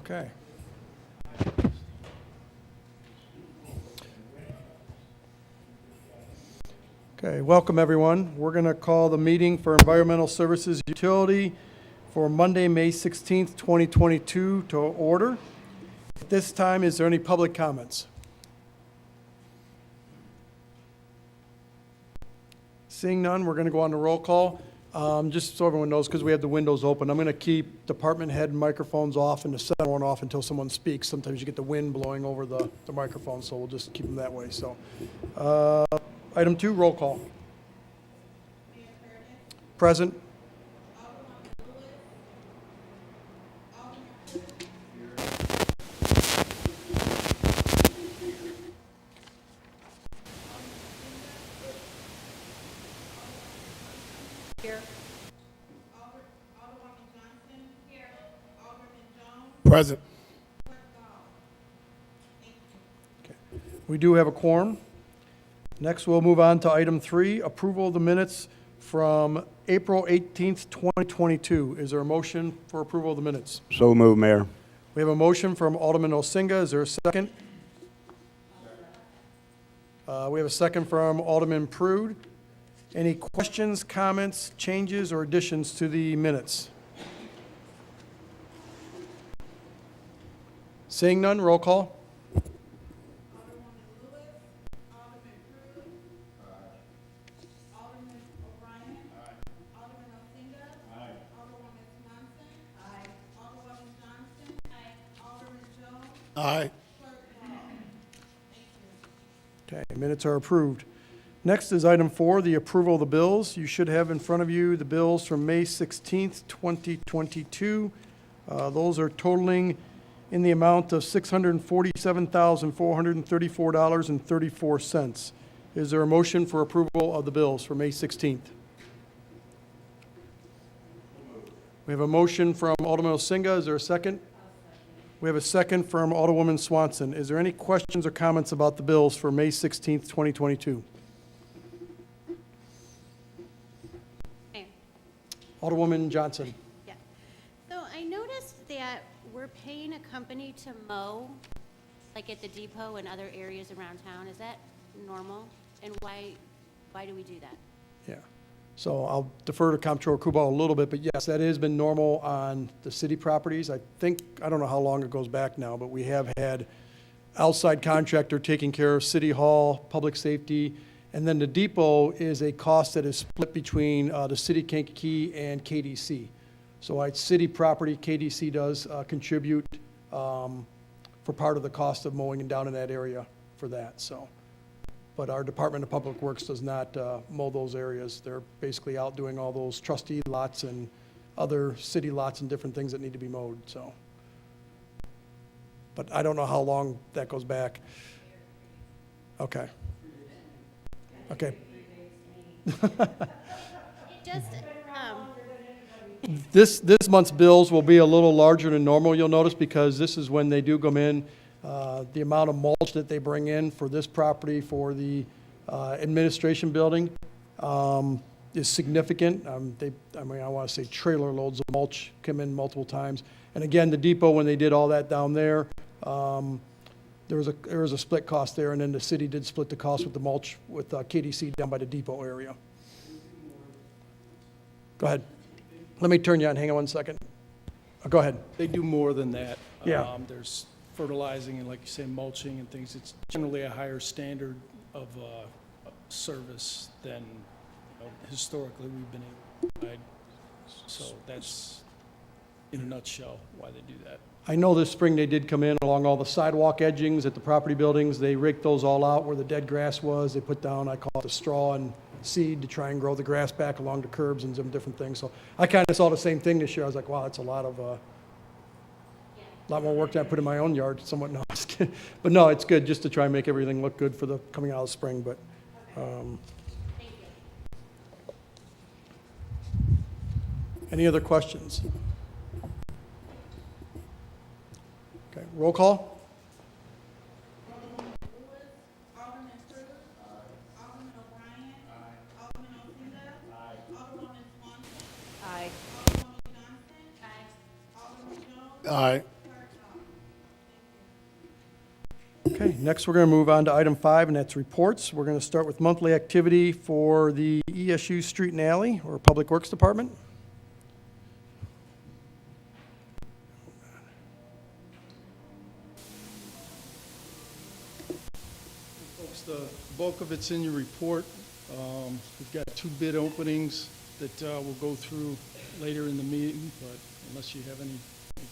Okay. Okay, welcome everyone. We're going to call the meeting for Environmental Services Utility for Monday, May 16th, 2022 to order. At this time, is there any public comments? Seeing none, we're going to go on to roll call. Just so everyone knows, because we have the windows open, I'm going to keep department head microphones off and the center one off until someone speaks. Sometimes you get the wind blowing over the microphone, so we'll just keep them that way. So, item 2, roll call. Present. Here. Present. Okay. We do have a quorum. Next, we'll move on to item 3, approval of the minutes from April 18th, 2022. Is there a motion for approval of the minutes? So moved, Mayor. We have a motion from Alderman Osinga. Is there a second? We have a second from Alderman Prude. Any questions, comments, changes, or additions to the minutes? Seeing none, roll call. Aye. Okay, minutes are approved. Next is item 4, the approval of the bills. You should have in front of you the bills from May 16th, 2022. Those are totaling in the amount of $647,434.34. Is there a motion for approval of the bills for May 16th? We have a motion from Alderman Osinga. Is there a second? We have a second from Alderwoman Swanson. Is there any questions or comments about the bills for May 16th, 2022? Mayor. Alderwoman Johnson. Yeah. So I noticed that we're paying a company to mow, like at the depot and other areas around town. Is that normal? And why do we do that? Yeah. So I'll defer to Comptroller Kubal a little bit, but yes, that has been normal on the city properties. I don't know how long it goes back now, but we have had outside contractor taking care of City Hall, public safety, and then the depot is a cost that is split between the city of Kankakee and KDC. So it's city property, KDC does contribute for part of the cost of mowing down in that area for that, so. But our Department of Public Works does not mow those areas. They're basically out doing all those trustee lots and other city lots and different things that need to be mowed, so. But I don't know how long that goes back. Okay. Okay. Just, This month's bills will be a little larger than normal, you'll notice, because this is when they do come in. The amount of mulch that they bring in for this property for the administration building is significant. I want to say trailer loads of mulch come in multiple times. And again, the depot, when they did all that down there, there was a split cost there, and then the city did split the cost with the mulch with KDC down by the depot area. Go ahead. Let me turn you on. Hang on one second. Go ahead. They do more than that. Yeah. There's fertilizing and, like you say, mulching and things. It's generally a higher standard of service than historically we've been able to provide. So that's, in a nutshell, why they do that. I know this spring they did come in along all the sidewalk edgings at the property buildings. They raked those all out where the dead grass was. They put down, I call it the straw and seed to try and grow the grass back along the curbs and some different things. So I kind of saw the same thing this year. I was like, wow, that's a lot more work than I put in my own yard, somewhat. No, just kidding. But no, it's good just to try and make everything look good for the coming out of spring. But any other questions? Okay, roll call. Aye. Aye. Okay, next we're going to move on to item 5, and that's reports. We're going to start with monthly activity for the ESU Street and Alley, or Public Works Department. Folks, the bulk of it's in your report. We've got 2 bid openings that we'll go through later in the meeting, but unless you have any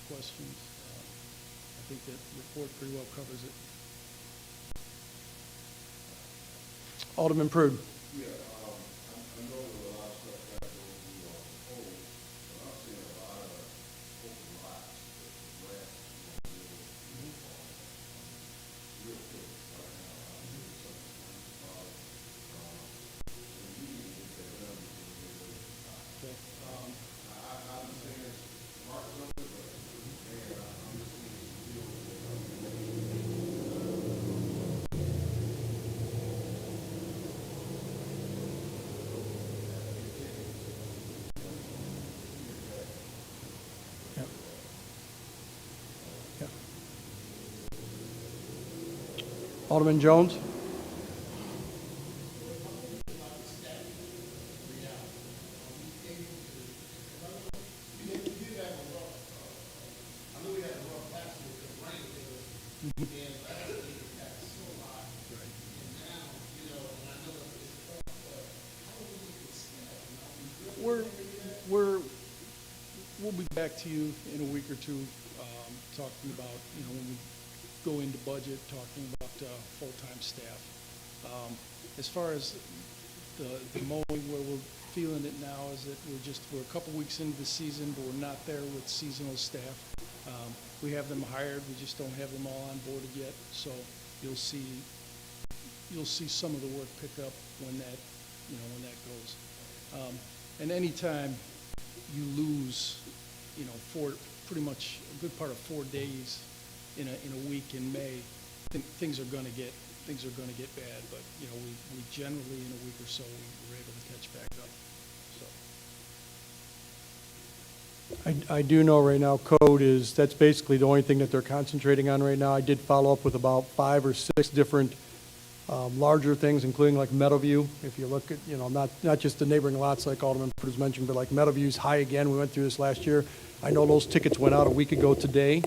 questions, I think that report pretty well covers it. Alderman Pruden. Alderman Jones. We'll be back to you in a week or two, talking about, when we go into budget, talking about full-time staff. As far as the mowing, where we're feeling it now is that we're a couple weeks into the season, but we're not there with seasonal staff. We have them hired, we just don't have them all on board yet, so you'll see some of the work pick up when that goes. And anytime you lose, pretty much a good part of 4 days in a week in May, things are going to get bad. But we generally in a week or so we're able to catch back up. So I do know right now code that's basically the only thing that they're concentrating on right now. I did follow up with about 5 or 6 different larger things, including like Meadowview. If you look at, not just the neighboring lots like Alderman was mentioning, but like Meadowview's high again. We went through this last year. I know those tickets went out a week ago today.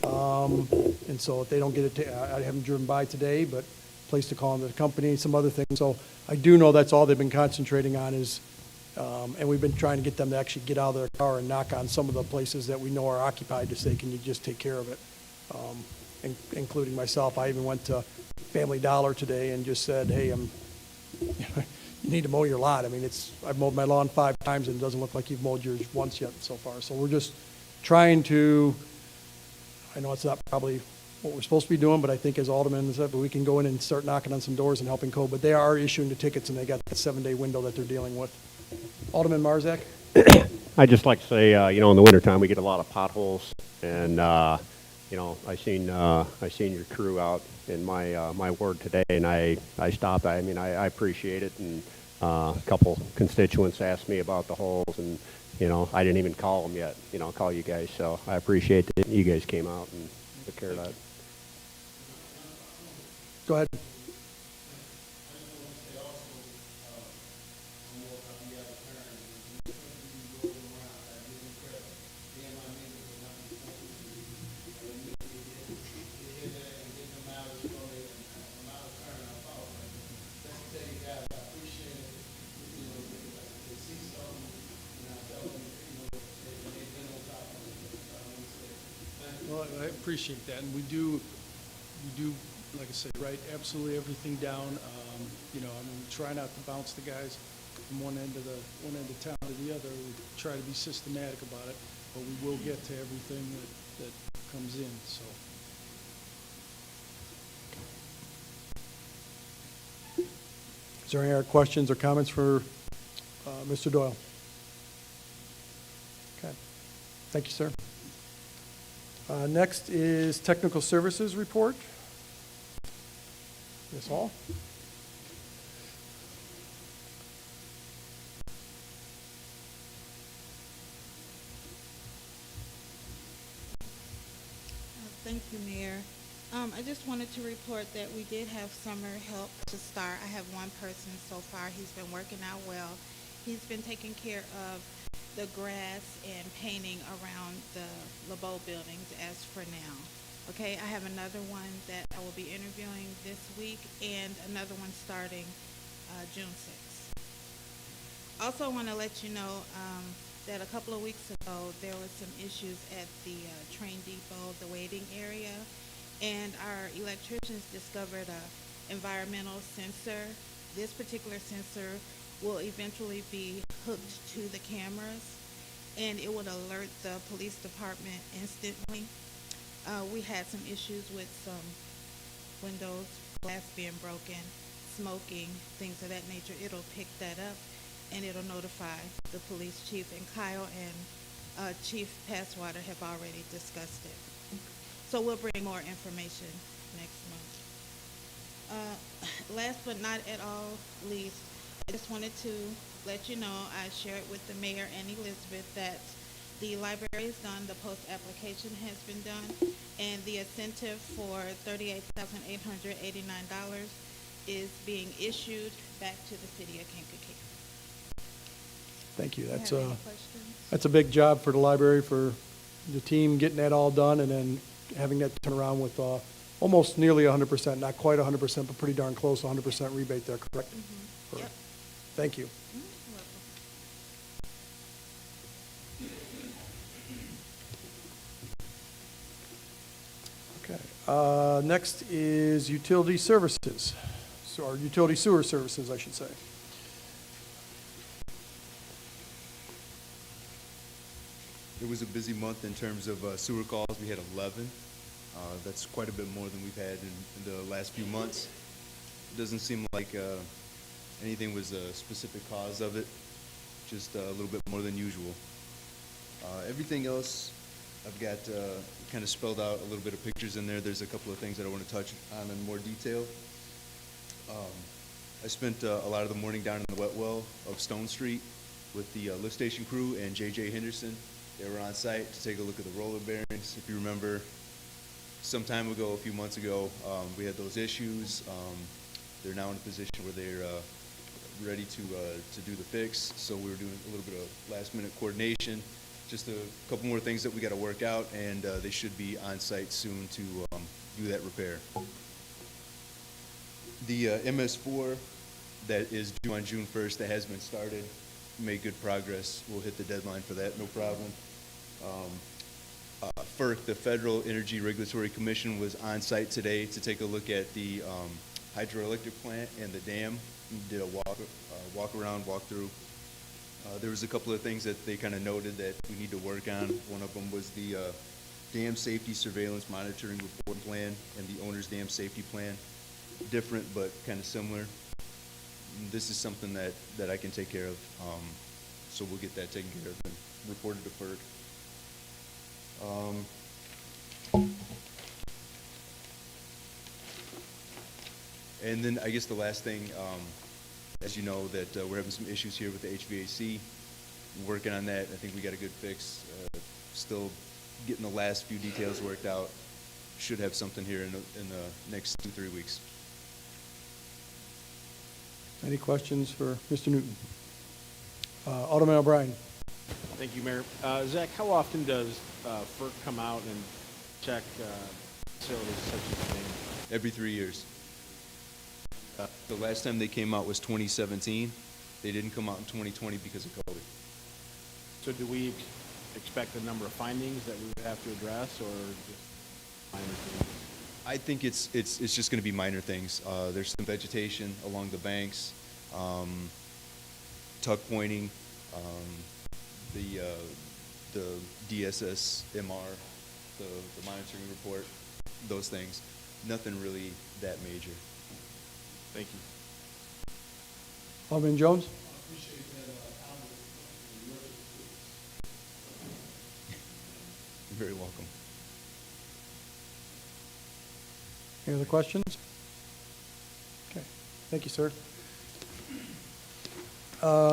And so if they don't get it, I haven't driven by today, but place to call into the company, some other things. So I do know that's all they've been concentrating on is, and we've been trying to get them to actually get out of their car and knock on some of the places that we know are occupied to say, can you just take care of it? Including myself. I even went to Family Dollar today and just said, hey, you need to mow your lot. I mean, I've mowed my lawn 5 times and it doesn't look like you've mowed yours once yet so far. So we're just trying to, I know it's not probably what we're supposed to be doing, but I think as Alderman said, but we can go in and start knocking on some doors and helping code. But they are issuing the tickets and they got that 7-day window that they're dealing with. Alderman Marzak? I'd just like to say, in the wintertime, we get a lot of potholes, and, I seen your crew out in my ward today, and I stopped. I appreciate it, and a couple constituents asked me about the holes, and, I didn't even call them yet, call you guys, so I appreciate that you guys came out and took care of that. Go ahead. Well, I appreciate that, and we do, like I said, write absolutely everything down. We try not to bounce the guys from one end of town to the other. We try to be systematic about it, but we will get to everything that comes in, so. Is there any other questions or comments for Mr. Doyle? Okay. Thank you, sir. Next is Technical Services Report. Ms. Hall? Thank you, Mayor. I just wanted to report that we did have summer help to start. I have one person so far. He's been working out well. He's been taking care of the grass and painting around the LeBeau buildings as for now. Okay, I have another one that I will be interviewing this week and another one starting June 6th. Also, I want to let you know that a couple of weeks ago there was some issues at the train depot, the waiting area, and our electricians discovered a environmental sensor. This particular sensor will eventually be hooked to the cameras, and it would alert the police department instantly. We had some issues with some windows, glass being broken, smoking, things of that nature. It'll pick that up, and it'll notify the police chief, and Kyle and Chief Passwater have already discussed it. So we'll bring more information next month. Last but not at all least, I just wanted to let you know, I shared with the mayor and Elizabeth that the library is done, the post application has been done, and the incentive for $38,889 is being issued back to the city of Kankakee. Thank you. Do you That's have any questions? that's a big job for the library, for the team getting that all done, and then having that turn around with almost nearly 100%, not quite 100%, but pretty darn close to 100% rebate there, correct? Mm-hmm. Yep. Thank you. Mm-hmm. Welcome. Okay. Next is utility services, or utility sewer services, I should say. It was a busy month in terms of sewer calls. We had 11. That's quite a bit more than we've had in the last few months. It doesn't seem like anything was a specific cause of it, just a little bit more than usual. Everything else, I've got kind of spelled out a little bit of pictures in there. There's a couple of things that I want to touch on in more detail. I spent a lot of the morning down in the wet well of Stone Street with the lift station crew and J.J. Henderson. They were on site to take a look at the roller bearings. If you remember, some time ago, a few months ago, we had those issues. They're now in a position where they're ready to do the fix. So we were doing a little bit of last-minute coordination, just a couple more things that we got to work out, and they should be on site soon to do that repair. The MS4 that is due on June 1st, that has been started, made good progress. We'll hit the deadline for that, no problem. Ferc, the Federal Energy Regulatory Commission, was on site today to take a look at the hydroelectric plant and the dam. We did a walk around, walk through. There was a couple of things that they kind of noted that we need to work on. One of them was the dam safety surveillance monitoring report plan and the owner's dam safety plan. Different, but kind of similar. This is something that I can take care of. So we'll get that taken care of and reported to Ferc. And then I guess the last thing, as you know, that we're having some issues here with the HVAC. Working on that. I think we got a good fix. Still getting the last few details worked out. Should have something here in the next 2-3 weeks. Any questions for Mr. Newton? Alderman O'Brien. Thank you, Mayor. Zach, how often does FERC come out and check facilities such as the dam? Every 3 years. The last time they came out was 2017. They didn't come out in 2020 because of COVID. So do we expect a number of findings that we would have to address, or just minor things? I think it's just going to be minor things. There's some vegetation along the banks, tuck pointing, the DSS MR, the monitoring report, those things. Nothing really that major. Thank you. Alderman Jones? You're very welcome. Any other questions? Okay, thank you, sir.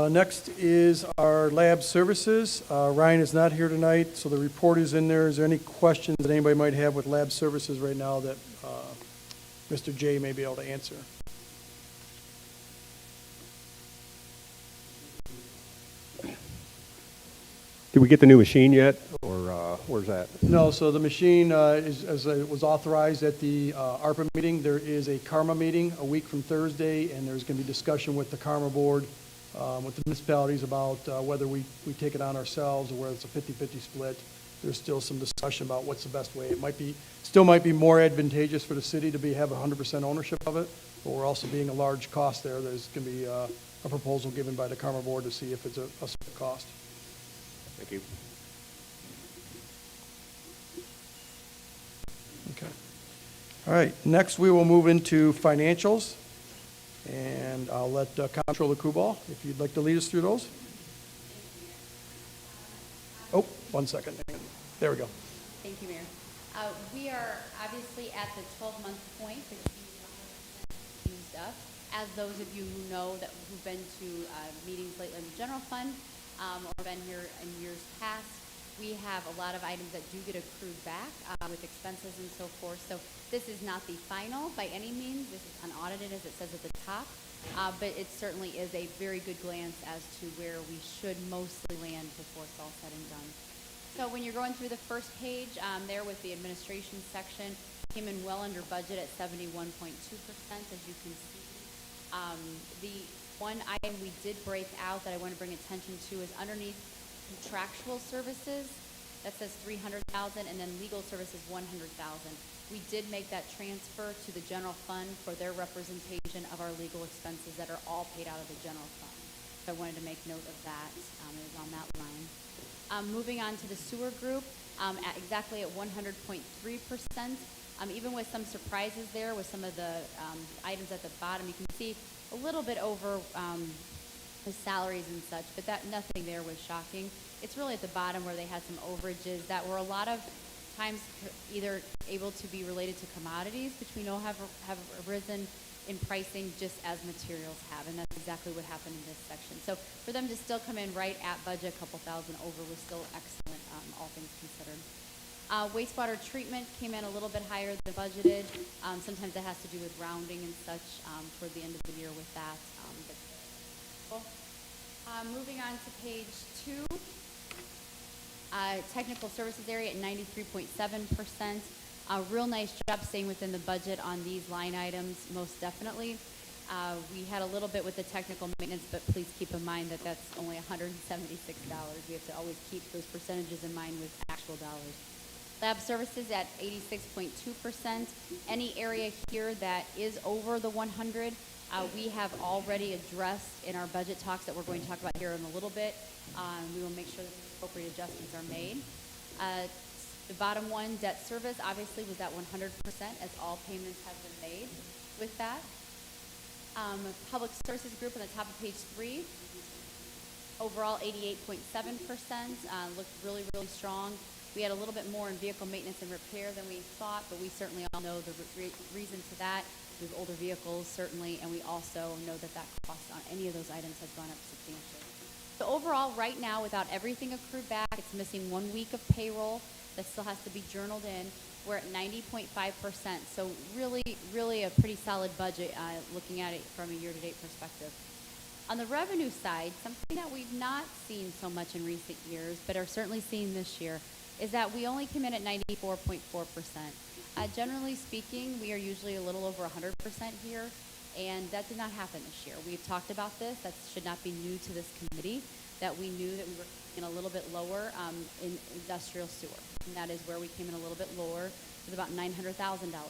Next is our lab services. Ryan is not here tonight, so the report is in there. Is there any questions that anybody might have with lab services right now that Mr. J may be able to answer. Did we get the new machine yet, or where's that? No, so the machine is, as it was authorized at the ARPA meeting, there is a Karma meeting a week from Thursday, and there's going to be discussion with the Karma board, with the municipalities about whether we take it on ourselves or whether it's a 50-50 split. There's still some discussion about what's the best way. It still might be more advantageous for the city to have 100% ownership of it, but we're also being a large cost there. There's going to be a proposal given by the Karma board to see if it's a split cost. Thank you. Okay. All right, next we will move into financials, and I'll let Comptroller Kubal, if you'd like to lead us through those. Oh, 1 second. There we go. Thank you, Mayor. We are obviously at the 12-month point, which is used up. As those of you who know who've been to meetings lately in the general fund, or been here in years past, we have a lot of items that do get accrued back with expenses and so forth. So this is not the final by any means. This is unaudited, as it says at the top, but it certainly is a very good glance as to where we should mostly land before it's all said and done. So when you're going through the first page, there with the administration section, came in well under budget at 71.2%, as you can see. The one item we did break out that I want to bring attention to is underneath contractual services. That says $300,000, and then legal services $100,000. We did make that transfer to the general fund for their representation of our legal expenses that are all paid out of the general fund. So I wanted to make note of that. It is on that line. Moving on to the sewer group, exactly at 100.3%. Even with some surprises there with some of the items at the bottom, you can see a little bit over the salaries and such, but nothing there was shocking. It's really at the bottom where they had some overages that were a lot of times either able to be related to commodities, which we know have arisen in pricing just as materials have, and that's exactly what happened in this section. So for them to still come in right at budget, a couple thousand over, was still excellent, all things considered. Wastewater treatment came in a little bit higher than budgeted. Sometimes that has to do with rounding and such toward the end of the year with that. Moving on to page 2, technical services area at 93.7%. Real nice job staying within the budget on these line items, most definitely. We had a little bit with the technical maintenance, but please keep in mind that that's only $176. We have to always keep those percentages in mind with actual dollars. Lab services at 86.2%. Any area here that is over the 100, we have already addressed in our budget talks that we're going to talk about here in a little bit. We will make sure that the appropriate adjustments are made. The bottom one, debt service, obviously was at 100% as all payments have been made with that. Public services group on the top of page 3. Overall, 88.7%, looked really, really strong. We had a little bit more in vehicle maintenance and repair than we thought, but we certainly all know the reason to that. We have older vehicles, certainly, and we also know that cost on any of those items has gone up substantially. So overall, right now, without everything accrued back, it's missing 1 week of payroll that still has to be journaled in. We're at 90.5%, so really, really a pretty solid budget looking at it from a year-to-date perspective. On the revenue side, something that we've not seen so much in recent years, but are certainly seeing this year, is that we only come in at 94.4%. Generally speaking, we are usually a little over 100% here, and that did not happen this year. We've talked about this. That should not be new to this committee, that we knew that we were in a little bit lower in industrial sewer, and that is where we came in a little bit lower, with about $900,000 lower than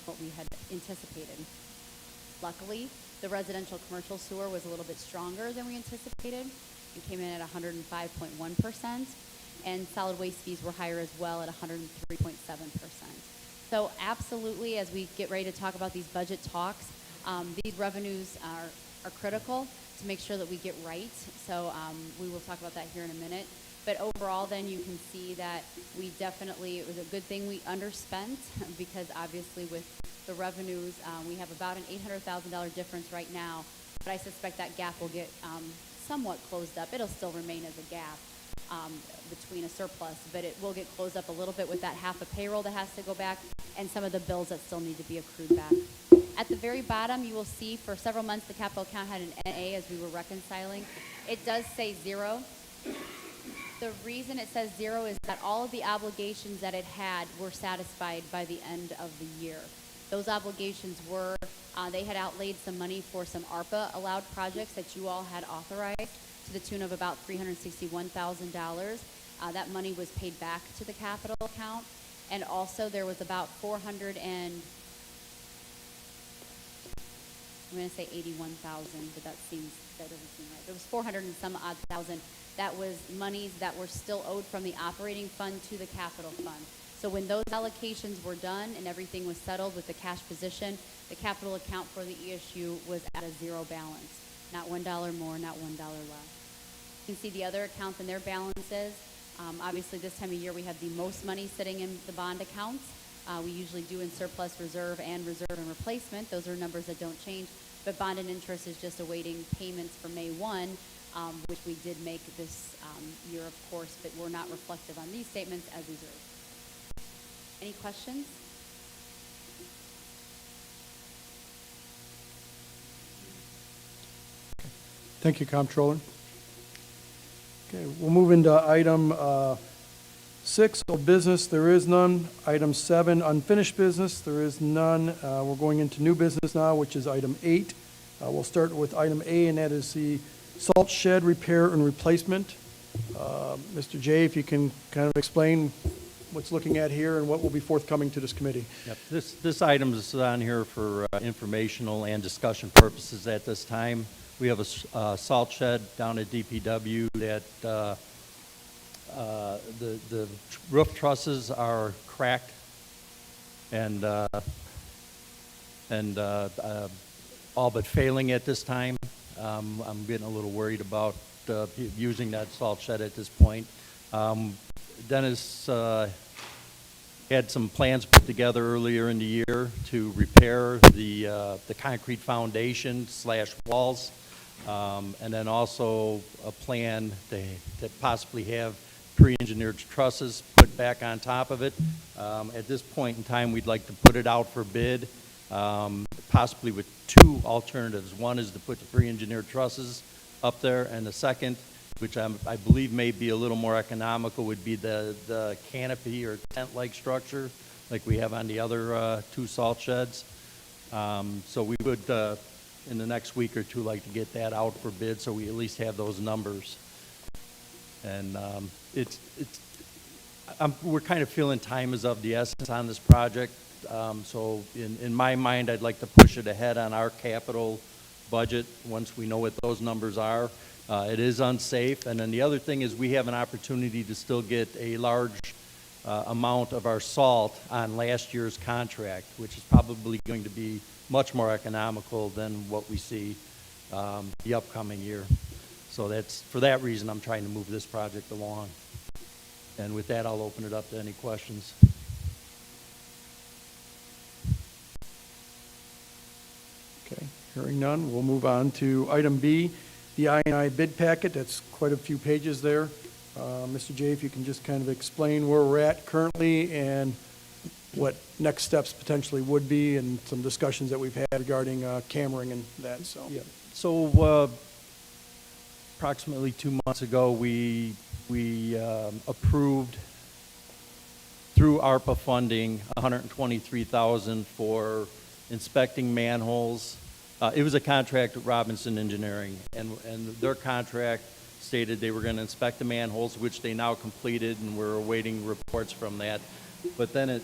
what we had anticipated. Luckily, the residential commercial sewer was a little bit stronger than we anticipated and came in at 105.1%, and solid waste fees were higher as well at 103.7%. So absolutely, as we get ready to talk about these budget talks, these revenues are critical to make sure that we get right. So we will talk about that here in a minute. But overall, then you can see that we definitely, it was a good thing we underspent because obviously with the revenues, we have about an $800,000 difference right now. But I suspect that gap will get somewhat closed up. It'll still remain as a gap. between a surplus, but it will get closed up a little bit with that half a payroll that has to go back and some of the bills that still need to be accrued back. At the very bottom, you will see for several months the capital account had an NA as we were reconciling. It does say 0. The reason it says 0 is that all of the obligations that it had were satisfied by the end of the year. Those obligations were, they had outlaid some money for some ARPA allowed projects that you all had authorized to the tune of about $361,000. That money was paid back to the capital account. And also there was about I'm going to say 81,000, but that doesn't seem right. It was 400 and some odd thousand. That was monies that were still owed from the operating fund to the capital fund. So when those allocations were done and everything was settled with the cash position, the capital account for the ESU was at a 0 balance. Not $1 more, not $1 less. You can see the other accounts and their balances. Obviously this time of year we have the most money sitting in the bond accounts. We usually do in surplus, reserve, and replacement. Those are numbers that don't change. But bond and interest is just awaiting payments for May 1, which we did make this year, of course, but were not reflective on these statements as reserve. Any questions? Thank you, Comptroller. Okay, we'll move into item 6, old business, there is none. Item 7, unfinished business, there is none. We're going into new business now, which is item 8. We'll start with item A, and that is the salt shed repair and replacement. Mr. Jay, if you can kind of explain what's looking at here and what will be forthcoming to this committee. Yep. This item is on here for informational and discussion purposes at this time. We have a salt shed down at DPW that the roof trusses are cracked and all but failing at this time. I'm getting a little worried about using that salt shed at this point. Dennis had some plans put together earlier in the year to repair the concrete foundation / walls, and then also a plan to possibly have pre-engineered trusses put back on top of it. At this point in time, we'd like to put it out for bid, possibly with 2 alternatives. One is to put the pre-engineered trusses up there, and the second, which I believe may be a little more economical, would be the canopy or tent-like structure like we have on the other 2 salt sheds. So we would, in the next week or 2, like to get that out for bid so we at least have those numbers. And we're kind of feeling time is of the essence on this project. So in my mind, I'd like to push it ahead on our capital budget once we know what those numbers are. It is unsafe. And then the other thing is we have an opportunity to still get a large amount of our salt on last year's contract, which is probably going to be much more economical than what we see the upcoming year. So that's for that reason I'm trying to move this project along. And with that, I'll open it up to any questions. Okay, hearing none, we'll move on to item B, the I&I bid packet. That's quite a few pages there. Mr. Jay, if you can just kind of explain where we're at currently and what next steps potentially would be, and some discussions that we've had regarding cammering and that. So, Yeah. So approximately 2 months ago, we approved through ARPA funding $123,000 for inspecting manholes. It was a contract with Robinson Engineering, and their contract stated they were going to inspect the manholes, which they now completed, and we're awaiting reports from that. But then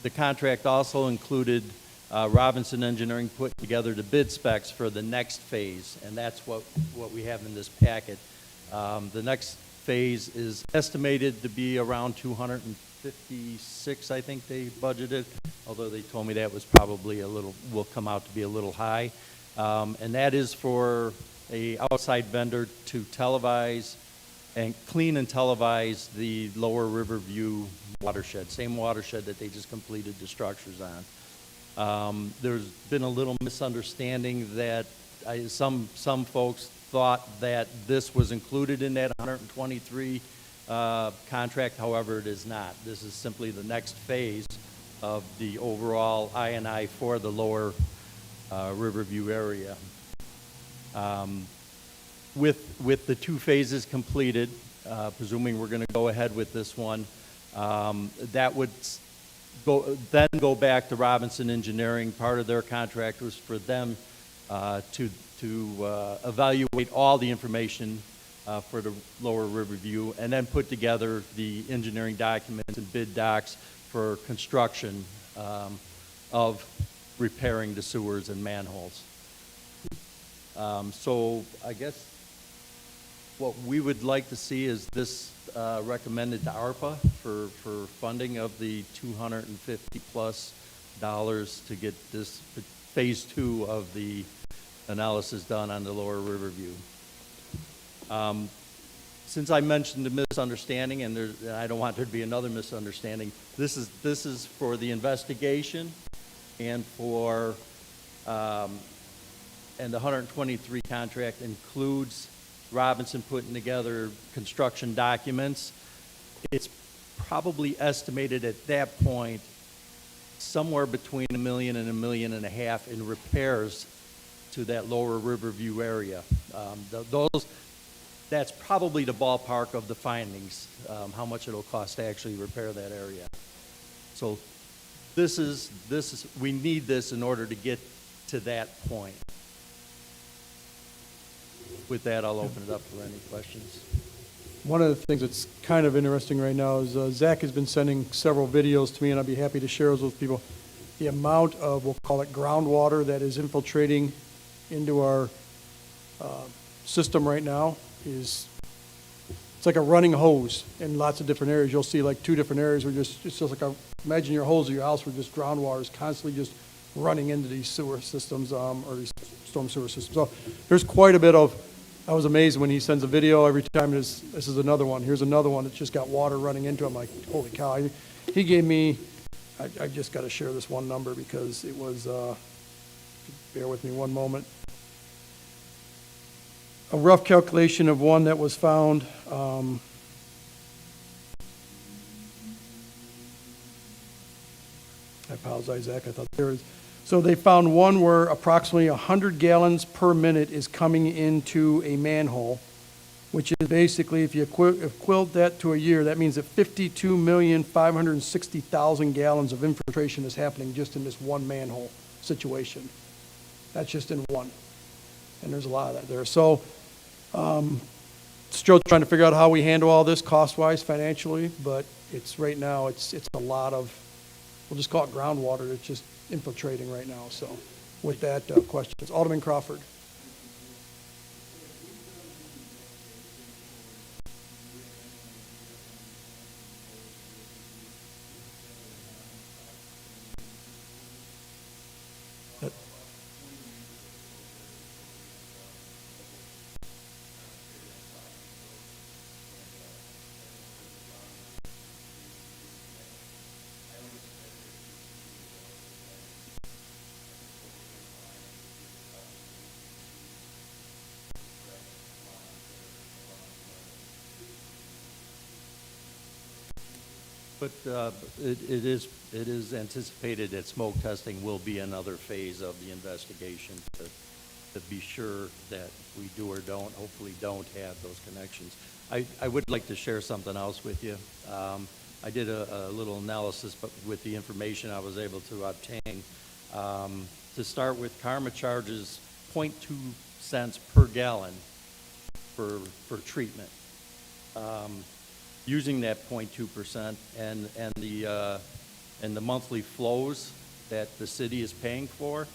the contract also included Robinson Engineering put together the bid specs for the next phase, and that's what we have in this packet. The next phase is estimated to be around 256, I think they budgeted, although they told me that was probably will come out to be a little high. And that is for a outside vendor to televise and clean and televise the lower Riverview watershed, same watershed that they just completed the structures on. There's been a little misunderstanding that some folks thought that this was included in that 123 contract, however, it is not. This is simply the next phase of the overall I&I for the lower Riverview area. With the two phases completed, presuming we're going to go ahead with this one, that would go back to Robinson Engineering. Part of their contract was for them to evaluate all the information for the lower Riverview, and then put together the engineering documents and bid docs for construction of repairing the sewers and manholes. So I guess what we would like to see is this recommended to ARPA for funding of the $250+ to get this phase 2 of the analysis done on the lower Riverview. Since I mentioned the misunderstanding, and I don't want there to be another misunderstanding, this is for the investigation and for and the 123 contract includes Robinson putting together construction documents. It's probably estimated at that point somewhere between $1 million and $1.5 million in repairs to that lower Riverview area. That's probably the ballpark of the findings, how much it'll cost to actually repair that area. So we need this in order to get to that point. With that, I'll open it up for any questions. One of the things that's kind of interesting right now is Zach has been sending several videos to me, and I'd be happy to share those with people. The amount of, we'll call it groundwater, that is infiltrating into our system right now is, it's like a running hose in lots of different areas. You'll see like 2 different areas where it's just like imagine your hose of your house where just groundwater is constantly just running into these sewer systems or these storm sewer systems. So there's quite a bit of, I was amazed when he sends a video every time. This is another one. Here's another one that's just got water running into it. I'm like, holy cow. He gave me, I just got to share this one number because it was, bear with me one moment. A rough calculation of one that was found. I apologize, Zach. I thought there was. So they found one where approximately 100 gallons per minute is coming into a manhole, which is basically, if you equivalent that to a year, that means that 52,560,000 gallons of infiltration is happening just in this one manhole situation. That's just in one. And there's a lot of that there. So still trying to figure out how we handle all this cost-wise financially, but it's right now, it's a lot of, we'll just call it groundwater that's just infiltrating right now. So with that, questions. Alderman Crawford. But it is anticipated that smoke testing will be another phase of the investigation to be sure that we do or don't, hopefully don't have those connections. I would like to share something else with you. I did a little analysis, but with the information I was able to obtain. To start with, Karma charges 0.2 cents per gallon for treatment. Using that 0.2% and the monthly flows that the city is paying for,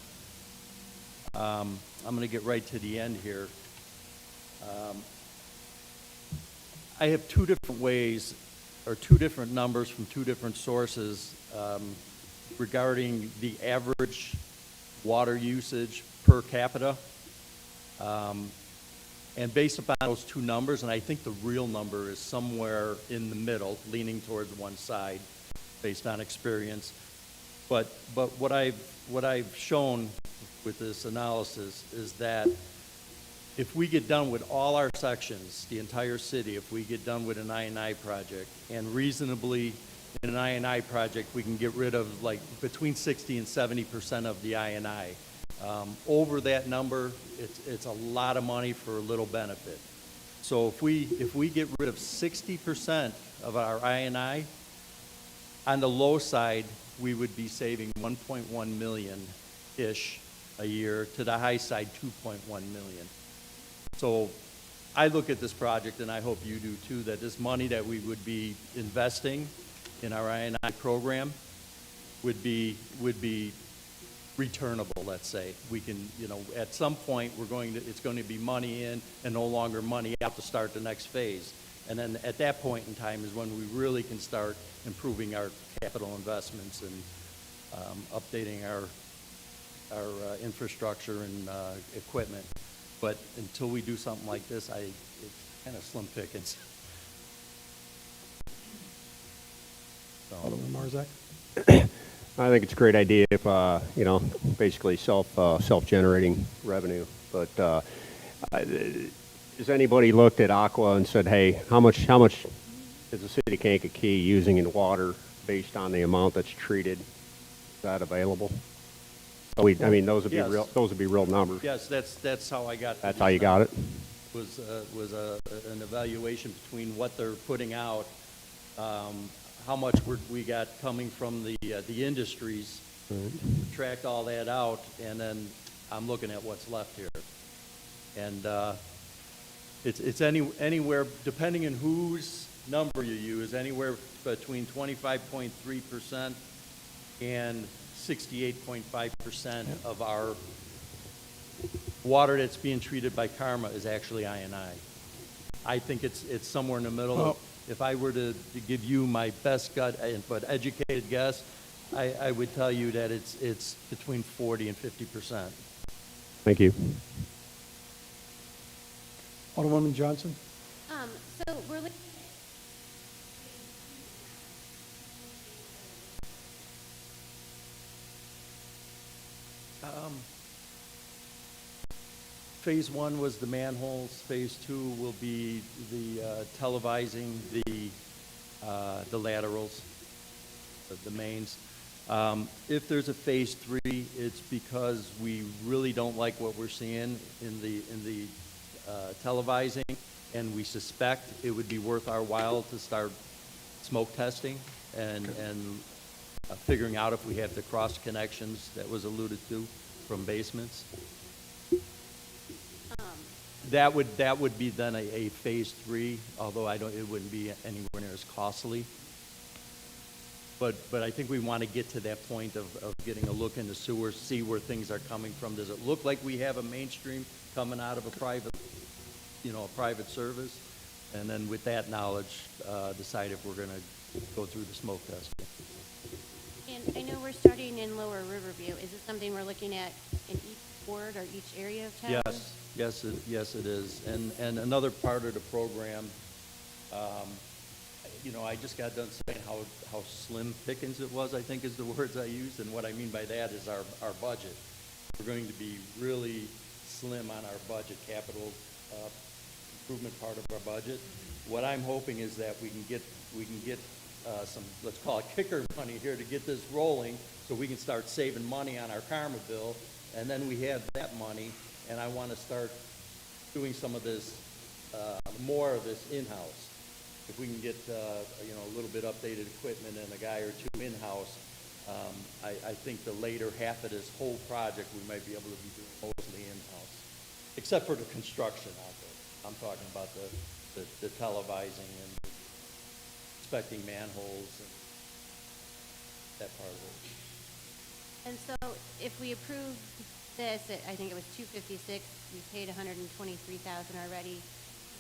I'm going to get right to the end here. I have 2 different ways, or 2 different numbers from 2 different sources regarding the average water usage per capita. And based upon those 2 numbers, and I think the real number is somewhere in the middle, leaning towards one side, based on experience. But what I've shown with this analysis is that if we get done with all our sections, the entire city, if we get done with an I&I project, and reasonably, in an I&I project, we can get rid of like between 60 and 70% of the I&I. Over that number, it's a lot of money for a little benefit. So if we get rid of 60% of our I&I, on the low side, we would be saving 1.1 million-ish a year, to the high side, 2.1 million. So I look at this project, and I hope you do too, that this money that we would be investing in our I&I program would be returnable, let's say. We can, at some point, it's going to be money in and no longer money out to start the next phase. And then at that point in time is when we really can start improving our capital investments and updating our infrastructure and equipment. But until we do something like this, it's kind of slim pickings. Alderman Marzak? I think it's a great idea if, basically self-generating revenue. But has anybody looked at Aqua and said, hey, how much is the city of Kankakee using in water based on the amount that's treated? Is that available? So those would be Yes. those would be real numbers. Yes, that's how I got. That's how you got it? Was an evaluation between what they're putting out, how much we got coming from the industries, tracked all that out, and then I'm looking at what's left here. And it's anywhere, depending on whose number you use, anywhere between 25.3% and 68.5% of our water that's being treated by Karma is actually I&I. I think it's somewhere in the middle. Well, If I were to give you my best gut, but educated guess, I would tell you that it's between 40 and 50%. Thank you. Alderwoman Johnson? So we're looking Phase one was the manholes. Phase two will be the televising the laterals, the mains. If there's a phase three, it's because we really don't like what we're seeing in the televising, and we suspect it would be worth our while to start smoke testing and figuring out if we have the cross connections that was alluded to from basements. That would be then a phase three, although it wouldn't be anywhere near as costly. But I think we want to get to that point of getting a look in the sewers, see where things are coming from. Does it look like we have a mainstream coming out of a private service? And then with that knowledge, decide if we're going to go through the smoke testing. And I know we're starting in Lower Riverview. Is this something we're looking at in each ward or each area of town? Yes, it is. And another part of the program, I just got done saying how slim pickings it was, I think is the words I used. And what I mean by that is our budget. We're going to be really slim on our budget, capital improvement part of our budget. What I'm hoping is that we can get some, let's call it kicker money here to get this rolling, so we can start saving money on our Karma bill, and then we have that money, and I want to start doing some of this, more of this in-house. If we can get, a little bit updated equipment and a guy or two in-house, I think the later half of this whole project, we might be able to be doing mostly in-house, except for the construction out there. I'm talking about the televising and inspecting manholes and that part of it. And so if we approve this, I think it was 256, we paid 123,000 already,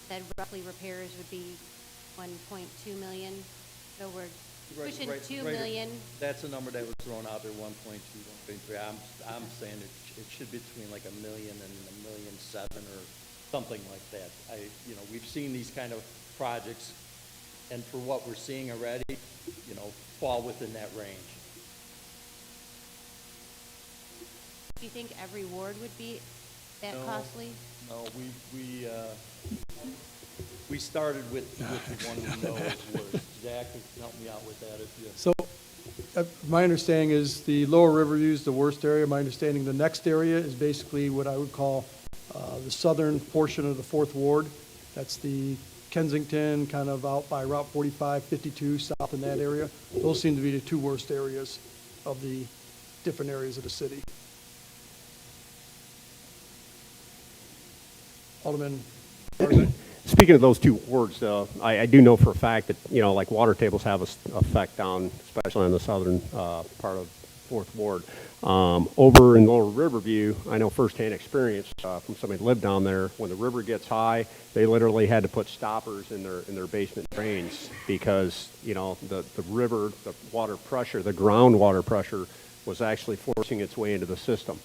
said roughly repairs would be 1.2 million, so we're pushing 2 million. That's a number that was thrown out there, 1.2, 1.3. I'm saying it should be between like $1 million and $1.7 million or something like that. We've seen these kind of projects, and for what we're seeing already, fall within that range. Do you think every ward would be that No. costly? No, we started with the one we know is worse. Zach can help me out with that if you. So, my understanding is the lower Riverview is the worst area. My understanding, the next area is basically what I would call the southern portion of the Fourth Ward. That's the Kensington, kind of out by Route 45, 52, south in that area. Those seem to be the two worst areas of the different areas of the city. Alderman Tarzan? Speaking of those two wards, I do know for a fact that, you know, like water tables have an effect down, especially on the southern part of Fourth Ward. Over in Lower Riverview, I know firsthand experience from somebody who lived down there. When the river gets high, they literally had to put stoppers in their basement drains because, you know, the river, the water pressure, the groundwater pressure was actually forcing its way into the system.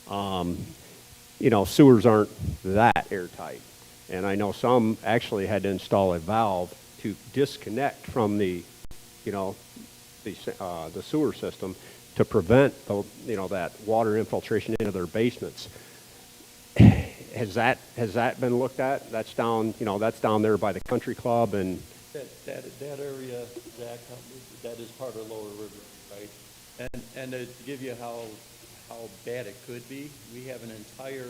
You know, sewers aren't that airtight. And I know some actually had to install a valve to disconnect from the, you know, the sewer system to prevent the, you know, that water infiltration into their basements. Has that been looked at? That's down, you know, that's down there by the country club and. That area, Zach, that is part of Lower River, right? And to give you how bad it could be, we have an entire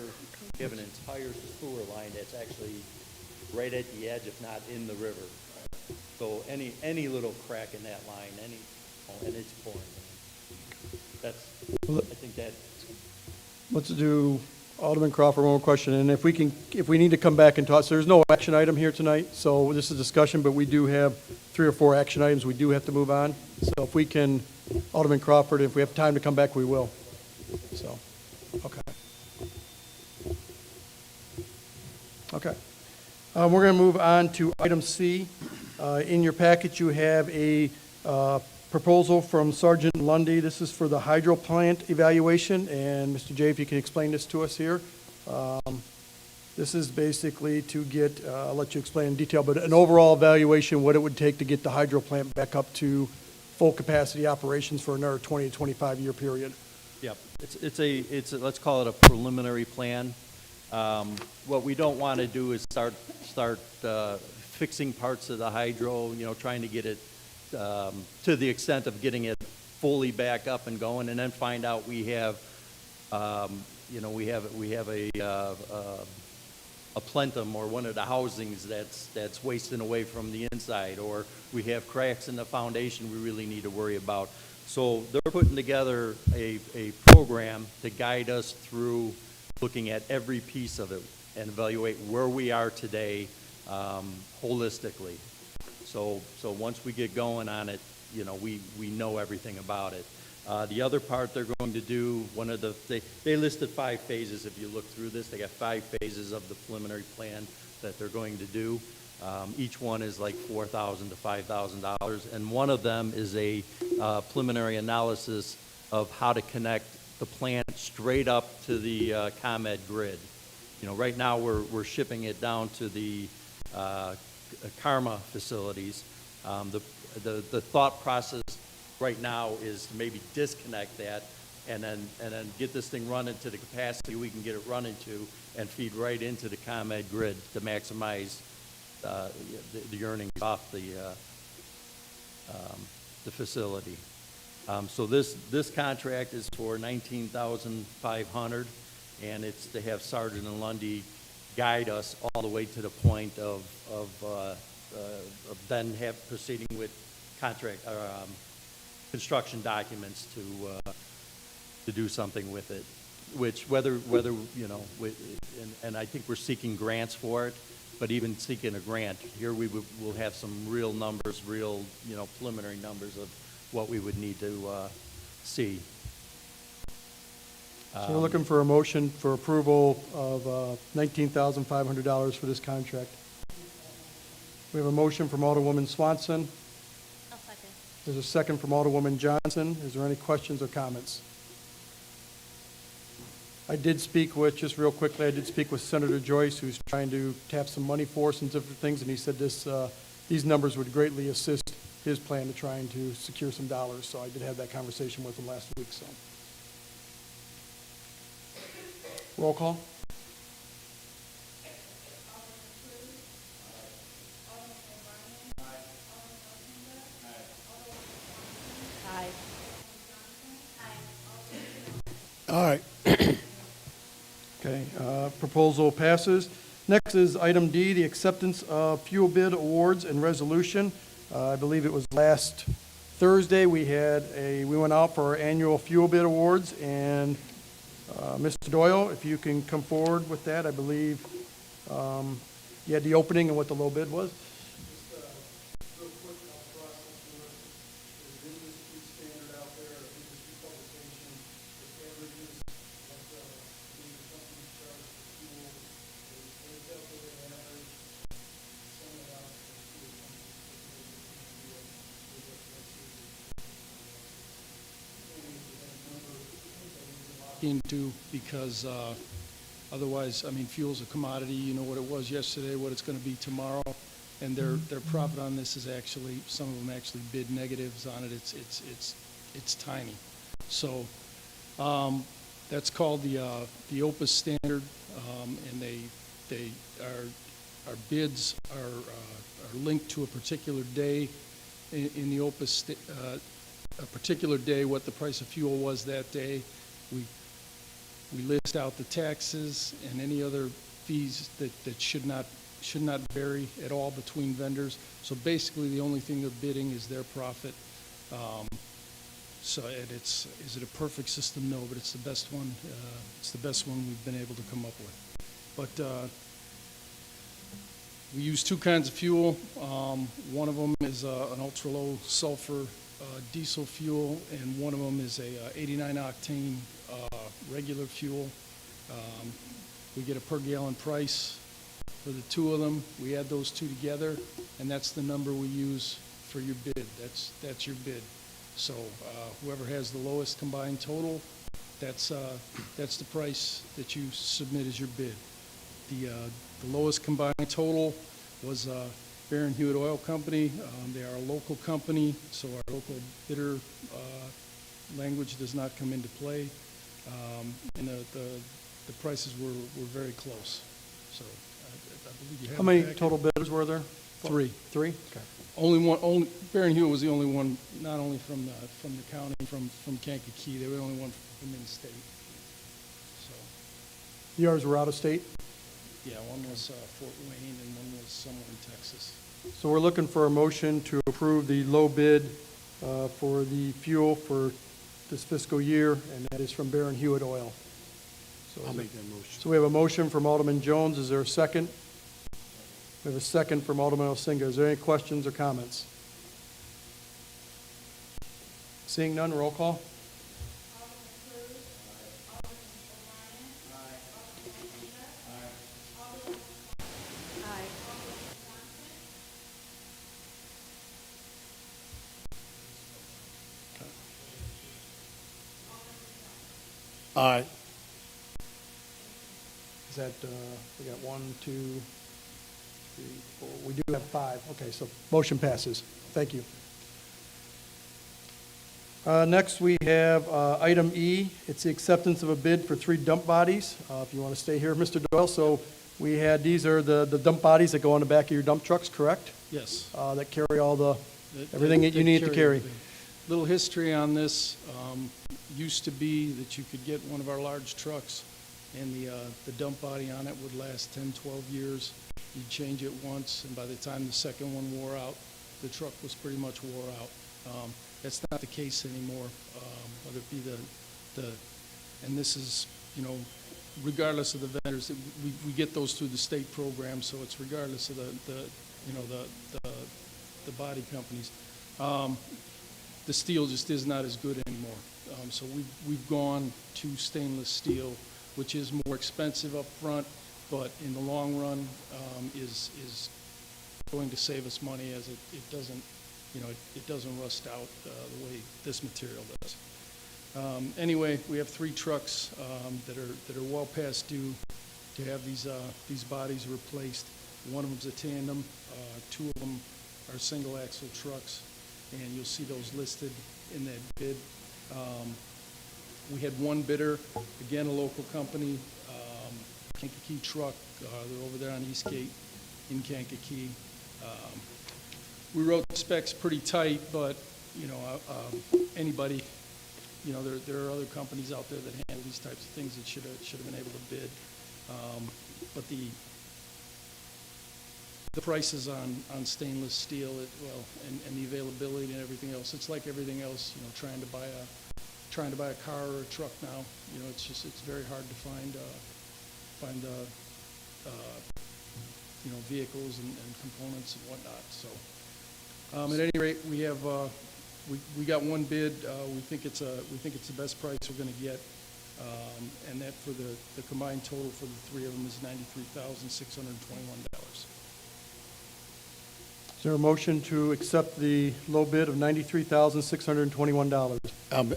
sewer line that's actually right at the edge, if not in the river. So any little crack in that line, and it's pouring. I think that. Let's do Alderman Crawford, one more question, and if we need to come back and talk, so there's no action item here tonight, so this is discussion, but we do have 3 or 4 action items we do have to move on. So if we can, Alderman Crawford, if we have time to come back, we will. So, okay. Okay. We're going to move on to item C. In your packet, you have a proposal from Sergeant Lundy. This is for the hydro plant evaluation, and Mr. Jay, if you can explain this to us here. This is basically to get, I'll let you explain in detail, but an overall evaluation, what it would take to get the hydro plant back up to full capacity operations for another 20 to 25 year period. Yep, it's a let's call it a preliminary plan. What we don't want to do is start fixing parts of the hydro, you know, trying to get it to the extent of getting it fully back up and going, and then find out we have, you know, we have a plenum or one of the housings that's wasting away from the inside, or we have cracks in the foundation we really need to worry about. So they're putting together a program to guide us through looking at every piece of it and evaluate where we are today holistically. So once we get going on it, you know, we know everything about it. The other part they're going to do, they listed 5 phases. If you look through this, they got 5 phases of the preliminary plan that they're going to do. Each one is like $4,000 to $5,000, and one of them is a preliminary analysis of how to connect the plant straight up to the ComEd grid. You know, right now we're shipping it down to the Karma facilities. The thought process right now is to maybe disconnect that and then get this thing running to the capacity we can get it running to and feed right into the ComEd grid to maximize the earnings off the facility. So this contract is for $19,500, and it's to have Sergeant and Lundy guide us all the way to the point of then proceeding with contract construction documents to do something with it. Which whether you know, and I think we're seeking grants for it. But even seeking a grant, here we'll have some real numbers, you know, preliminary numbers of what we would need to see. So we're looking for a motion for approval of $19,500 for this contract. We have a motion from Alderwoman Swanson. I'll second. There's a second from Alderwoman Johnson. Is there any questions or comments? I did speak with, just real quickly, I did speak with Senator Joyce, who's trying to tap some money for us and different things, and he said these numbers would greatly assist his plan to trying to secure some dollars. So I did have that conversation with him last week. So, roll call. Aye. Okay, proposal passes. Next is item D, the acceptance of fuel bid awards and resolution. I believe it was last Thursday, we went out for our annual fuel bid awards, and Mr. Doyle, if you can come forward with that, I believe you had the opening and what the low bid was. Real quick, I'll process the list. There's industry standard out there, industry publication, the averages, what the companies charge for fuel, they calculate an average, sum it out, and see what comes into, because otherwise, I mean, fuel's a commodity, you know what it was yesterday, what it's gonna be tomorrow, and their profit on this is actually, some of them actually bid negatives on it, it's tiny. So, that's called the OPUS standard, and our bids are linked to a particular day in the OPUS, a particular day, what the price of fuel was that day. We list out the taxes and any other fees that should not vary at all between vendors. So basically, the only thing they're bidding is their profit. So is it a perfect system? No, but it's the best one. It's the best one we've been able to come up with. But we use two kinds of fuel. One of them is an ultra-low sulfur diesel fuel, and one of them is a 89 octane regular fuel. We get a per gallon price for the two of them. We add those two together, and that's the number we use for your bid. That's your bid. So whoever has the lowest combined total, that's the price that you submit as your bid. The lowest combined total was Baron Hewitt Oil Company. They are a local company, so our local bidder language does not come into play. And the prices were very close. So I believe you have. How many it back. total bidders were there? Three. Three? Okay. Only Baron Hewitt was the only one, not only from the county, from Kankakee. They were the only one from in-state. So Yours were out of state? yeah, one was Fort Wayne and one was somewhere in Texas. So we're looking for a motion to approve the low bid for the fuel for this fiscal year, and that is from Baron Hewitt Oil. So I'll make that motion. So we have a motion from Alderman Jones. Is there a second? We have a second from Alderman Elsinga. Is there any questions or comments? Seeing none, roll call. Aye. Is that, we got 1, 2, 3, 4, we do have 5. Okay, so motion passes. Thank you. Next, we have item E. It's the acceptance of a bid for 3 dump bodies. If you want to stay here, Mr. Doyle. So we had, these are the dump bodies that go on the back of your dump trucks, correct? Yes. That carry all the, everything that you need to carry. everything. Little history on this. Used to be that you could get one of our large trucks and the dump body on it would last 10, 12 years. You'd change it once, and by the time the second one wore out, the truck was pretty much wore out. That's not the case anymore, whether it be and this is, you know, regardless of the vendors, we get those through the state program, so it's regardless of the body companies. The steel just is not as good anymore. So we've gone to stainless steel, which is more expensive up front, but in the long run is going to save us money, as it doesn't, you know, it doesn't rust out the way this material does. Anyway, we have 3 trucks that are well past due to have these bodies replaced. One of them's a tandem, 2 of them are single axle trucks, and you'll see those listed in that bid. We had one bidder, again, a local company, Kankakee Truck. They're over there on Eastgate in Kankakee. We wrote the specs pretty tight, but, you know, anybody you know, there are other companies out there that handle these types of things that should have been able to bid. But the prices on stainless steel, and the availability and everything else, it's like everything else, you know, trying to buy a car or a truck now. You know, it's very hard to find you know, vehicles and components and whatnot. So, at any rate, we have, we got one bid. We think it's the best price we're gonna get. And that for the combined total for the three of them is $93,621. Is there a motion to accept the low bid of $93,621?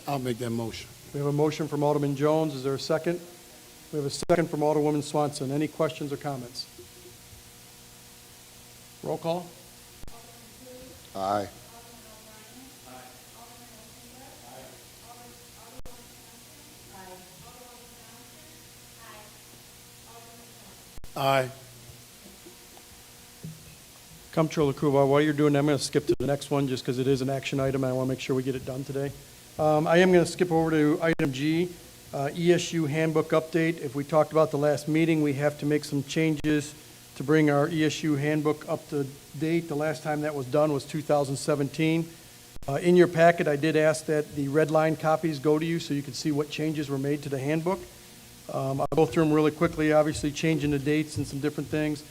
I'll make that motion. We have a motion from Alderman Jones. Is there a second? We have a second from Alderwoman Swanson. Any questions or comments? Roll call. Aye. Aye. Comptroller Kuba, while you're doing that, I'm going to skip to the next one just because it is an action item. And I want to make sure we get it done today. I am going to skip over to item G, ESU handbook update. If we talked about the last meeting, we have to make some changes to bring our ESU handbook up to date. The last time that was done was 2017. In your packet, I did ask that the red line copies go to you so you can see what changes were made to the handbook. I'll go through them really quickly, obviously changing the dates and some different things.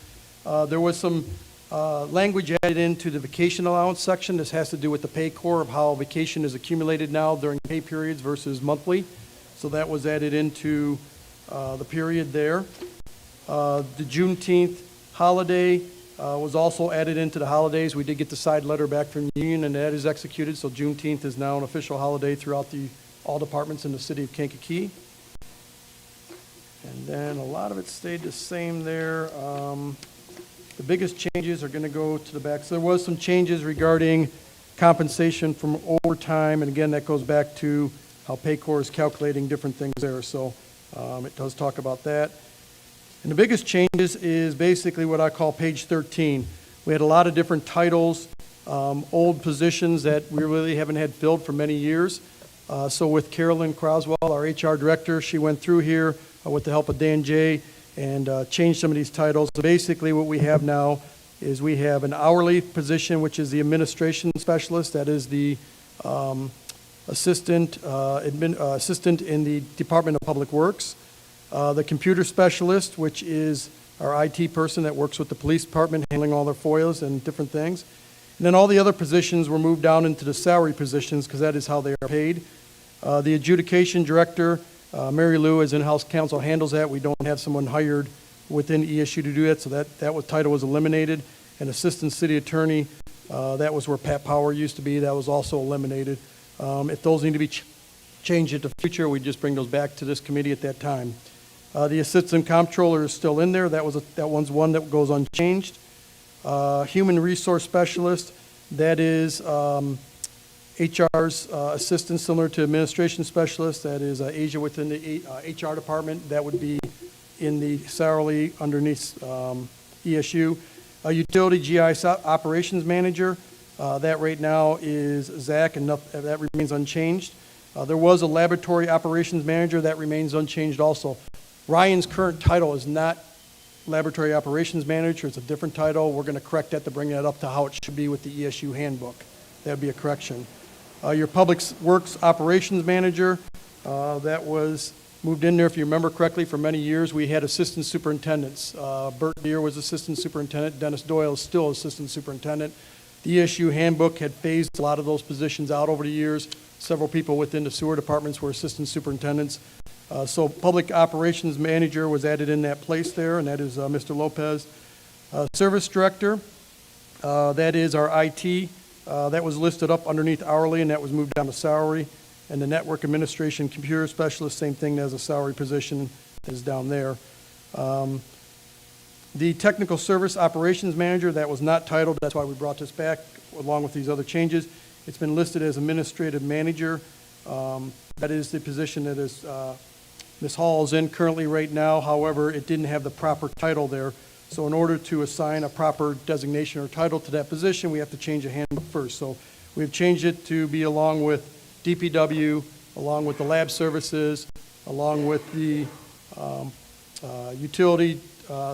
There was some language added into the vacation allowance section. This has to do with the pay core of how vacation is accumulated now during pay periods versus monthly. So that was added into the period there. The Juneteenth holiday was also added into the holidays. We did get the side letter back from the union, and that is executed. So Juneteenth is now an official holiday throughout all departments in the city of Kankakee. And then a lot of it stayed the same there. The biggest changes are going to go to the back. So there was some changes regarding compensation from overtime, and again, that goes back to how Paycor is calculating different things there. So it does talk about that. And the biggest changes is basically what I call page 13. We had a lot of different titles, old positions that we really haven't had filled for many years. So with Carolyn Croswell, our HR director, she went through here with the help of Dan J. and changed some of these titles. So basically what we have now is we have an hourly position, which is the administration specialist. That is the assistant in the Department of Public Works. The computer specialist, which is our IT person that works with the police department, handling all their FOIAs and different things. And then all the other positions were moved down into the salary positions because that is how they are paid. The adjudication director, Mary Lou, as in-house counsel, handles that. We don't have someone hired within ESU to do that, so that title was eliminated. And assistant city attorney, that was where Pat Power used to be. That was also eliminated. If those need to be changed in the future, we just bring those back to this committee at that time. The assistant comptroller is still in there. That one's one that goes unchanged. Human resource specialist, that is HR's assistant, similar to administration specialist. That is Asia within the HR department. That would be in the salary underneath ESU. Utility GIS operations manager, that right now is Zach, and that remains unchanged. There was a laboratory operations manager. That remains unchanged also. Ryan's current title is not laboratory operations manager. It's a different title. We're going to correct that to bring that up to how it should be with the ESU handbook. That would be a correction. Your public works operations manager, that was moved in there, if you remember correctly, for many years. We had assistant superintendents. Bert Deere was assistant superintendent. Dennis Doyle is still assistant superintendent. The ESU handbook had phased a lot of those positions out over the years. Several people within the sewer departments were assistant superintendents. So public operations manager was added in that place there, and that is Mr. Lopez. Service director, that is our IT. That was listed up underneath hourly, and that was moved down to salary. And the network administration computer specialist, same thing as a salary position, is down there. The technical service operations manager, that was not titled. That's why we brought this back along with these other changes. It's been listed as administrative manager. That is the position that is Ms. Hall is in currently right now. However, it didn't have the proper title there. So in order to assign a proper designation or title to that position, we have to change the handbook first. So we've changed it to be along with DPW, along with the lab services, along with the utility,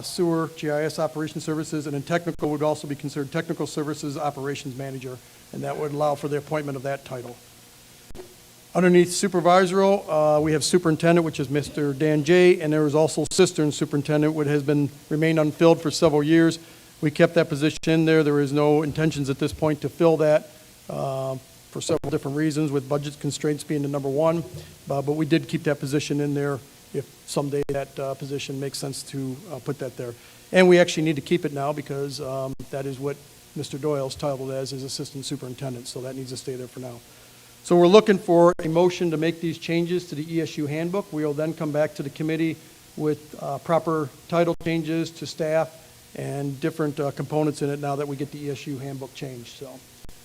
sewer, GIS operation services, and then technical would also be considered technical services operations manager, and that would allow for the appointment of that title. Underneath supervisoral, we have superintendent, which is Mr. Dan J., and there is also cistern superintendent, which has been remained unfilled for several years. We kept that position in there. There is no intentions at this point to fill that for several different reasons, with budget constraints being the number one. But we did keep that position in there if someday that position makes sense to put that there. And we actually need to keep it now because that is what Mr. Doyle's titled as his assistant superintendent, so that needs to stay there for now. So we're looking for a motion to make these changes to the ESU handbook. We will then come back to the committee with proper title changes to staff and different components in it now that we get the ESU handbook changed.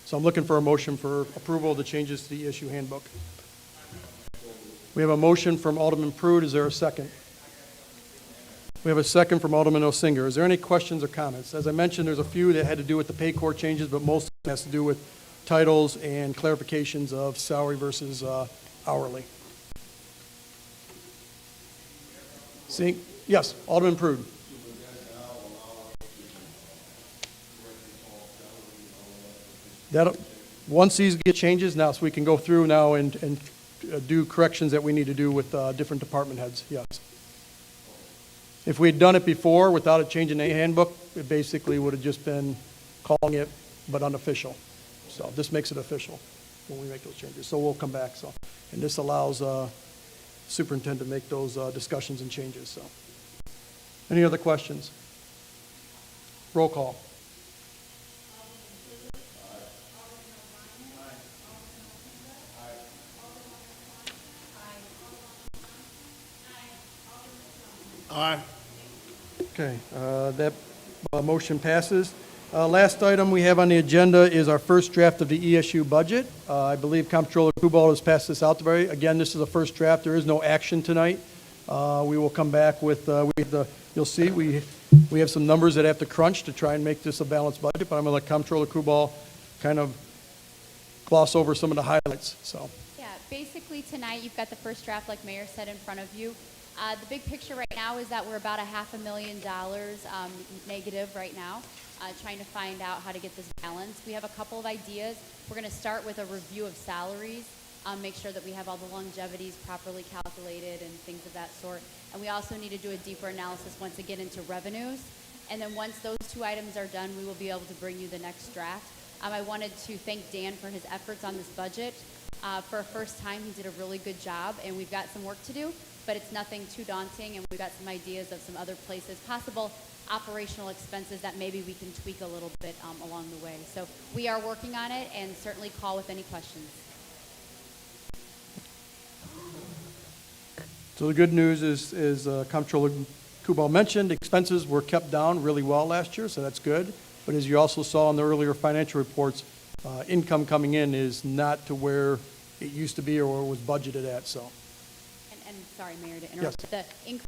So I'm looking for a motion for approval of the changes to the ESU handbook. We have a motion from Alderman Prude. Is there a second? We have a second from Alderman Osinger. Is there any questions or comments? As I mentioned, there's a few that had to do with the pay core changes, but most of it has to do with titles and clarifications of salary versus hourly. See? Yes, Alderman Prude. Once these get changes now, so we can go through now and do corrections that we need to do with different department heads, yes. If we had done it before without a change in the handbook, it basically would have just been calling it, but unofficial. So this makes it official when we make those changes. So we'll come back. And this allows superintendent to make those discussions and changes. So, any other questions? Roll call. Aye. Okay, that motion passes. Last item we have on the agenda is our first draft of the ESU budget. I believe Comptroller Kubal has passed this out today. Again, this is a first draft. There is no action tonight. We will come back with, you'll see, we have some numbers that have to crunch to try and make this a balanced budget, but I'm going to let Comptroller Kubal kind of gloss over some of the highlights. So. Yeah, basically tonight you've got the first draft, like Mayor said, in front of you. The big picture right now is that we're about $500,000 negative right now, trying to find out how to get this balanced. We have a couple of ideas. We're going to start with a review of salaries, make sure that we have all the longevities properly calculated and things of that sort. And we also need to do a deeper analysis once again into revenues. And then once those two items are done, we will be able to bring you the next draft. I wanted to thank Dan for his efforts on this budget. For a first time, he did a really good job, and we've got some work to do, but it's nothing too daunting, and we've got some ideas of some other places, possible operational expenses that maybe we can tweak a little bit along the way. So we are working on it, and certainly call with any questions. So the good news is Comptroller Kubal mentioned, expenses were kept down really well last year, so that's good. But as you also saw in the earlier financial reports, income coming in is not to where it used to be or was budgeted at. So. And sorry, Mayor, to interrupt. Yes. The increase